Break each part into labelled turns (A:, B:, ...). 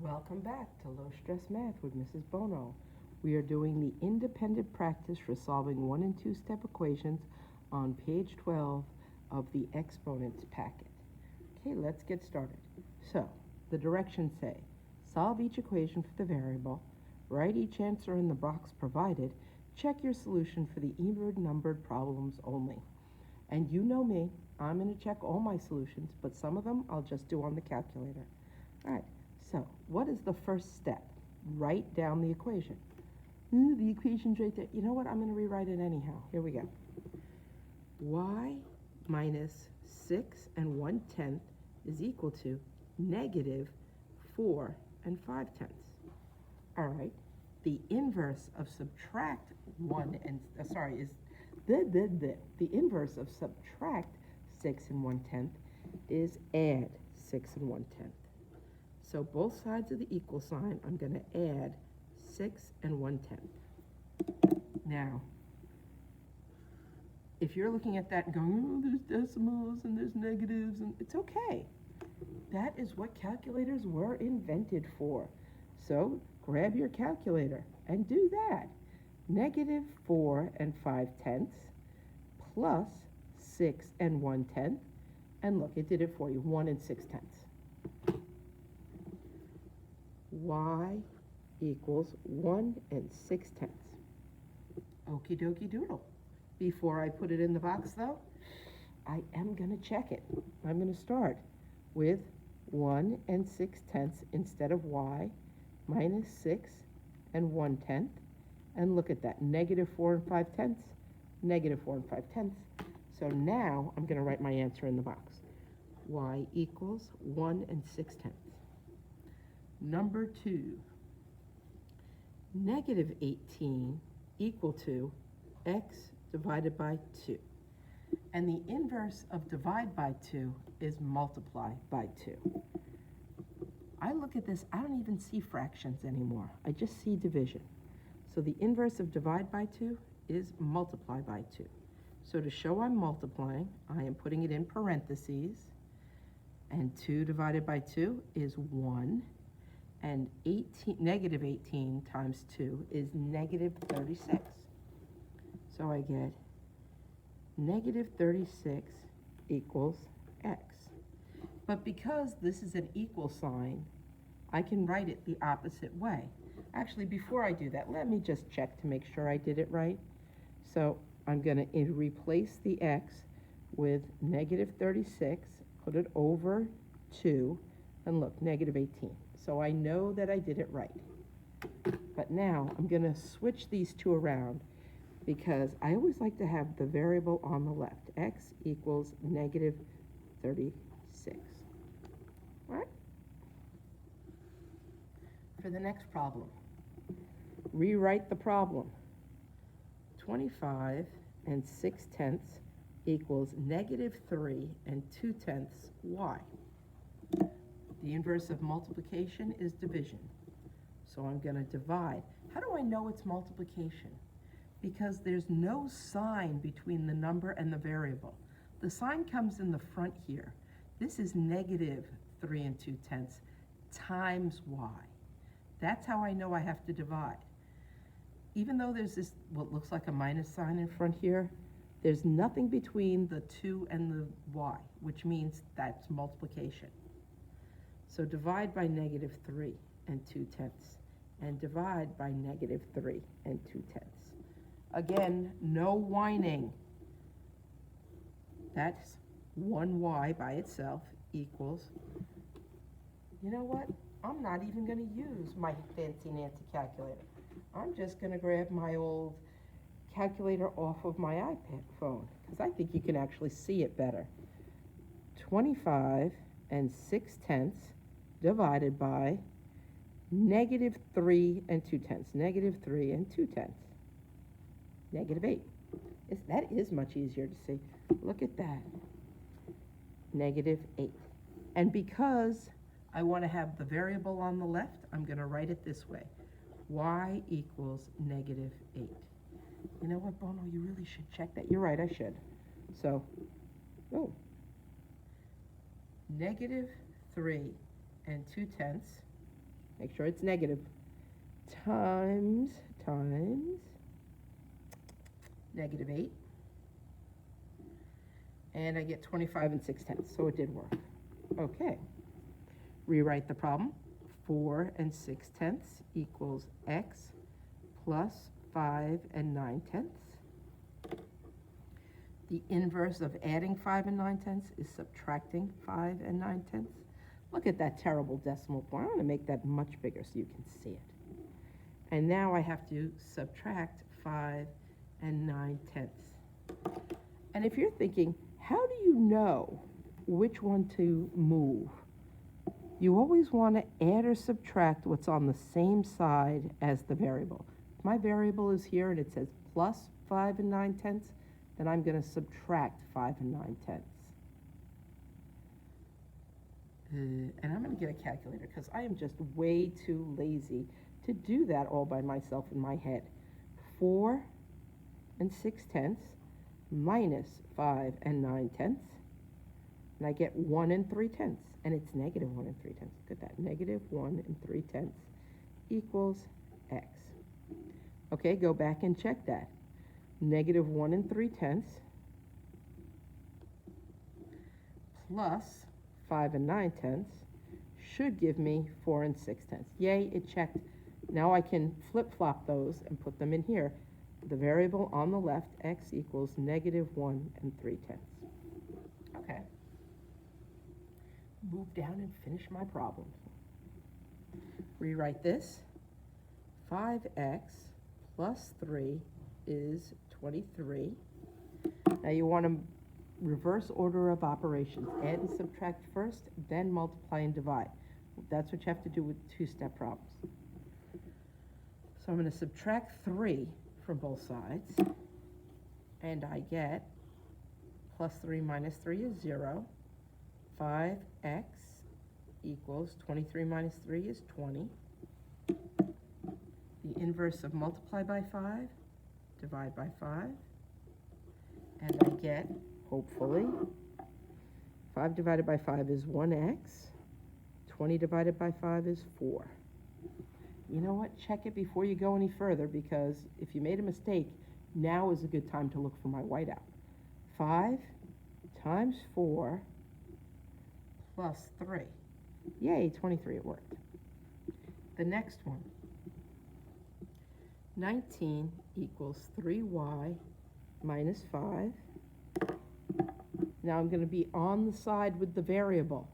A: Welcome back to Low Stress Math with Mrs. Bono. We are doing the independent practice for solving 1 and 2 step equations on page 12 of the exponents packet. Okay, let's get started. So, the directions say, solve each equation for the variable, write each answer in the box provided, check your solution for the even numbered problems only. And you know me, I'm going to check all my solutions, but some of them I'll just do on the calculator. All right. So, what is the first step? Write down the equation. The equation's right there. You know what? I'm going to rewrite it anyhow. Here we go. Y minus 6 and 1/10 is equal to negative 4 and 5/10. All right. The inverse of subtract 1 and, is the inverse of subtract 6 and 1/10 is add 6 and 1/10. So both sides of the equal sign, I'm going to add 6 and 1/10. Now, if you're looking at that and going, oh, there's decimals and there's negatives, and it's okay. That is what calculators were invented for. So grab your calculator and do that. Negative 4 and 5/10 plus 6 and 1/10. And look, it did it for you, 1 and 6/10. Y equals 1 and 6/10. Okie dokie doodle. Before I put it in the box though, I am going to check it. I'm going to start with 1 and 6/10 instead of y minus 6 and 1/10. And look at that, negative 4 and 5/10, negative 4 and 5/10. So now I'm going to write my answer in the box. Y equals 1 and 6/10. Number 2, negative 18 equal to x divided by 2. And the inverse of divide by 2 is multiply by 2. I look at this, I don't even see fractions anymore. I just see division. So the inverse of divide by 2 is multiply by 2. So to show I'm multiplying, I am putting it in parentheses. And 2 divided by 2 is 1. And negative 18 times 2 is negative 36. So I get negative 36 equals x. But because this is an equal sign, I can write it the opposite way. Actually, before I do that, let me just check to make sure I did it right. So I'm going to replace the x with negative 36, put it over 2, and look, negative 18. So I know that I did it right. But now I'm going to switch these two around because I always like to have the variable on the left. X equals negative 36. All right? For the next problem, rewrite the problem. 25 and 6/10 equals negative 3 and 2/10 y. The inverse of multiplication is division. So I'm going to divide. How do I know it's multiplication? Because there's no sign between the number and the variable. The sign comes in the front here. This is negative 3 and 2/10 times y. That's how I know I have to divide. Even though there's this, what looks like a minus sign in front here, there's nothing between the 2 and the y, which means that's multiplication. So divide by negative 3 and 2/10, and divide by negative 3 and 2/10. Again, no whining. That's 1y by itself equals, you know what? I'm not even going to use my fancy Nancy calculator. I'm just going to grab my old calculator off of my iPad phone because I think you can actually see it better. 25 and 6/10 divided by negative 3 and 2/10, negative 3 and 2/10, negative 8. That is much easier to see. Look at that, negative 8. And because I want to have the variable on the left, I'm going to write it this way. Y equals negative 8. You know what, Bono, you really should check that. You're right, I should. So, negative 3 and 2/10, make sure it's negative, times negative 8. And I get 25 and 6/10, so it did work. Okay, rewrite the problem. 4 and 6/10 equals x plus 5 and 9/10. The inverse of adding 5 and 9/10 is subtracting 5 and 9/10. Look at that terrible decimal point. I'm going to make that much bigger so you can see it. And now I have to subtract 5 and 9/10. And if you're thinking, how do you know which one to move? You always want to add or subtract what's on the same side as the variable. If my variable is here and it says plus 5 and 9/10, then I'm going to subtract 5 and 9/10. And I'm going to get a calculator because I am just way too lazy to do that all by myself in my head. 4 and 6/10 minus 5 and 9/10, and I get 1 and 3/10, and it's negative 1 and 3/10. Look at that, negative 1 and 3/10 equals x. Okay, go back and check that. Negative 1 and 3/10 plus 5 and 9/10 should give me 4 and 6/10. Yay, it checked. Now I can flip-flop those and put them in here. The variable on the left, x equals negative 1 and 3/10. Okay. Move down and finish my problem. Rewrite this. 5x plus 3 is 23. Now you want to reverse order of operations. Add and subtract first, then multiply and divide. That's what you have to do with two-step problems. So I'm going to subtract 3 from both sides, and I get plus 3 minus 3 is 0. 5x equals 23 minus 3 is 20. The inverse of multiply by 5, divide by 5, and I get, hopefully, 5 divided by 5 is 1x, 20 divided by 5 is 4. You know what? Check it before you go any further, because if you made a mistake, now is a good time to look for my whiteout. 5 times 4 plus 3. Yay, 23, it worked. The next one. 19 equals 3y minus 5. Now I'm going to be on the side with the variable.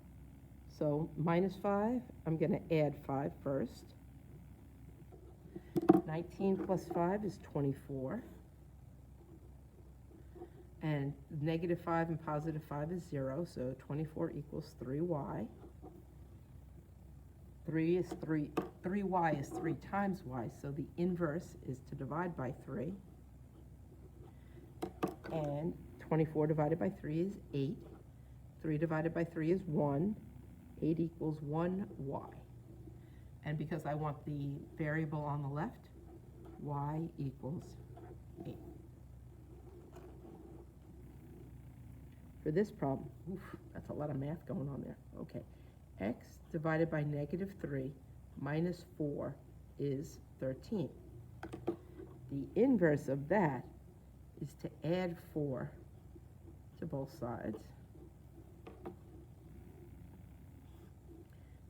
A: So minus 5, I'm going to add 5 first. 19 plus 5 is 24. And negative 5 and positive 5 is 0, so 24 equals 3y. 3y is 3 times y, so the inverse is to divide by 3. And 24 divided by 3 is 8. 3 divided by 3 is 1. 8 equals 1y. And because I want the variable on the left, y equals 8. For this problem, that's a lot of math going on there. Okay, x divided by negative 3 minus 4 is 13. The inverse of that is to add 4 to both sides.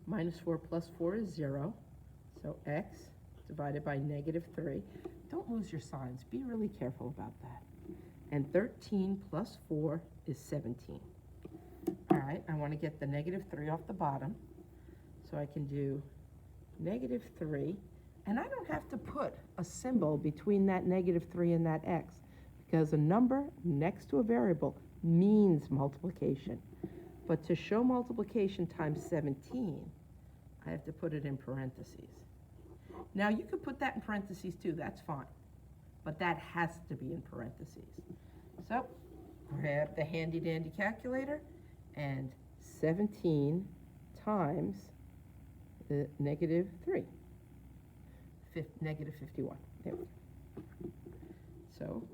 A: Minus 4 plus 4 is 0, so x divided by negative 3. Don't lose your signs. Be really careful about that. And 13 plus 4 is 17. All right, I want to get the negative 3 off the bottom. So I can do negative 3. And I don't have to put a symbol between that negative 3 and that x, because a number next to a variable means multiplication. But to show multiplication times 17, I have to put it in parentheses. Now, you could put that in parentheses too, that's fine. But that has to be in parentheses. So, grab the handy-dandy calculator, and 17 times the negative 3. Negative 51. There we go. So,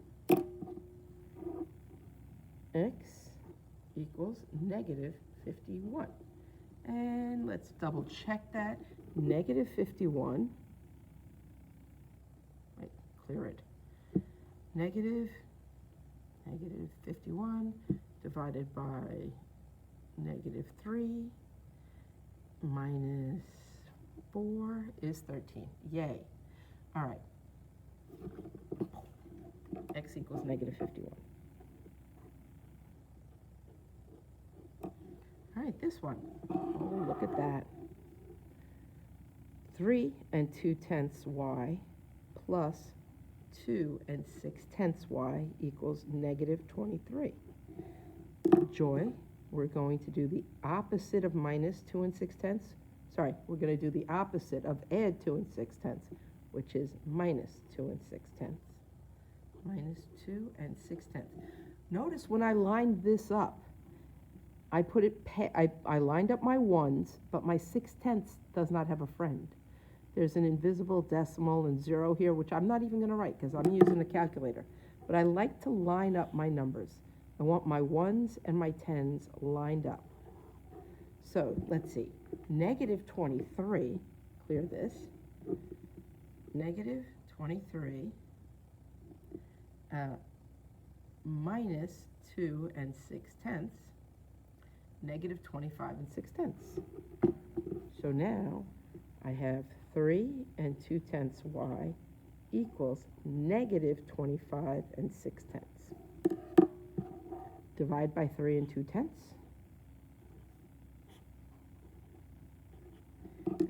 A: x equals negative 51. And let's double check that. negative 51, wait, clear it, negative 51 divided by negative 3 minus 4 is 13. Yay. All right. X equals negative 51. All right, this one. Oh, look at that. 3 2/10 y plus 2 6/10 y equals negative 23. Joy, we're going to do the opposite of minus 2 6/10. Sorry, we're going to do the opposite of add 2 6/10, which is minus 2 6/10. Minus 2 6/10. Notice when I lined this up, I put it, I lined up my ones, but my 6/10 does not have a friend. There's an invisible decimal and 0 here, which I'm not even going to write because I'm using a calculator. But I like to line up my numbers. I want my 1s and my 10s lined up. So let's see. Negative 23, clear this. Negative 23 minus 2 6/10, negative 25 6/10. So now I have 3 2/10 y equals negative 25 6/10. Divide by 3 2/10.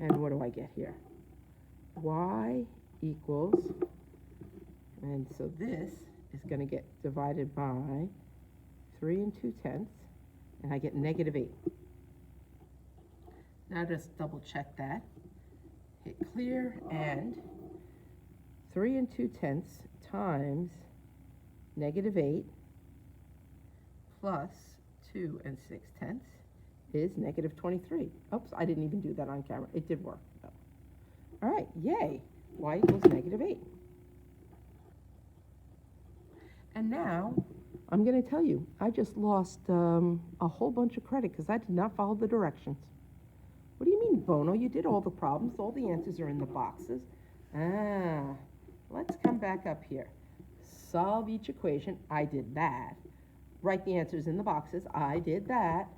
A: And what do I get here? Y equals, and so this is going to get divided by 3 2/10, and I get negative 8. Now just double check that. Hit clear, and 3 2/10 times negative 8 plus 2 6/10 is negative 23. Oops, I didn't even do that on camera. It did work, though. All right, yay. Y equals negative 8. And now, I'm going to tell you, I just lost a whole bunch of credit because I did not follow the directions. What do you mean, Bono? You did all the problems. All the answers are in the boxes. Let's come back up here. Solve each equation. I did that. Write the answers in the boxes. I did that.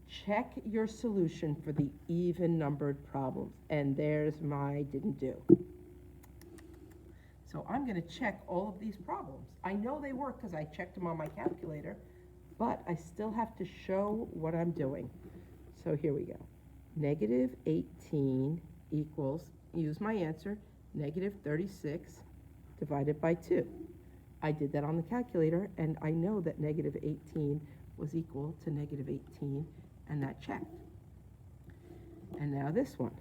A: Check your solution for the even-numbered problems. And there's my didn't do. So I'm going to check all of these problems. I know they work because I checked them on my calculator, but I still have to show what I'm doing. So here we go. Negative 18 equals, use my answer, negative 36 divided by 2. I did that on the calculator, and I know that negative 18 was equal to negative 18, and that checked. And now this one.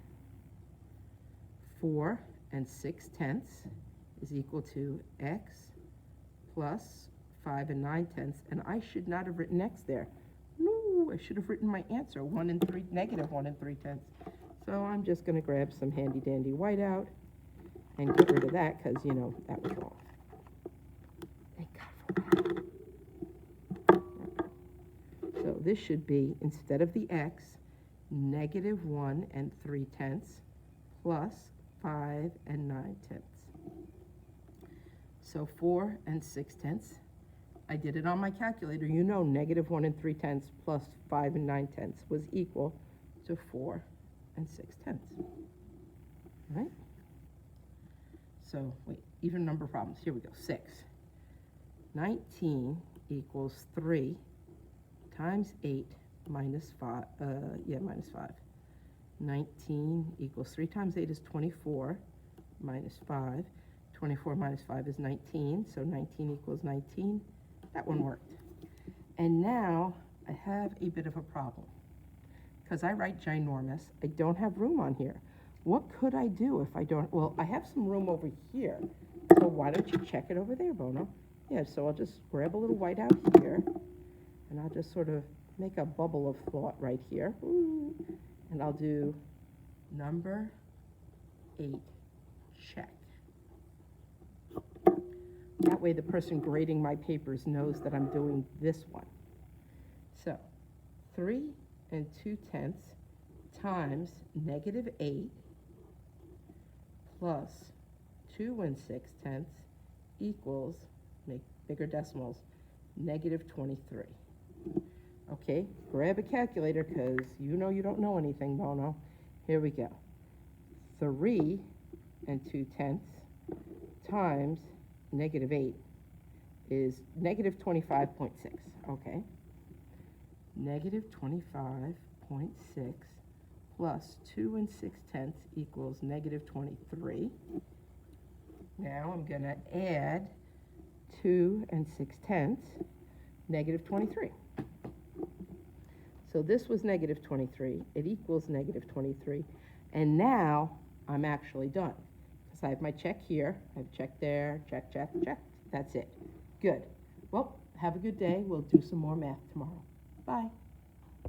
A: 4 6/10 is equal to x plus 5 9/10, and I should not have written x there. No, I should have written my answer, negative 1 3/10. So I'm just going to grab some handy-dandy whiteout and get rid of that because, you know, that was wrong. Thank God for that. So this should be, instead of the x, negative 1 3/10 plus 5 9/10. So 4 6/10. I did it on my calculator. You know negative 1 3/10 plus 5 9/10 was equal to 4 6/10. Right? So, wait, even number problems. Here we go. 6. 19 equals 3 times 8 minus 5. Minus 5. 19 equals 3 times 8 is 24 minus 5. 24 minus 5 is 19, so 19 equals 19. That one worked. And now I have a bit of a problem. Because I write ginormous, I don't have room on here. What could I do if I don't? Well, I have some room over here. So why don't you check it over there, Bono? Yeah, so I'll just grab a little white out here, and I'll just sort of make a bubble of thought right here. Ooh. And I'll do number 8, check. That way the person grading my papers knows that I'm doing this one. So 3 2/10 times negative 8 plus 2 1/6 equals, make bigger decimals, negative 23. Okay, grab a calculator because you know you don't know anything, Bono. Here we go. 3 2/10 times negative 8 is negative 25.6. Okay. Negative 25.6 plus 2 6/10 equals negative 23. Now I'm going to add 2 6/10, negative 23. So this was negative 23. It equals negative 23. And now I'm actually done. Because I have my check here. I have check there, check, check, check. That's it. Good. Well, have a good day. We'll do some more math tomorrow. Bye.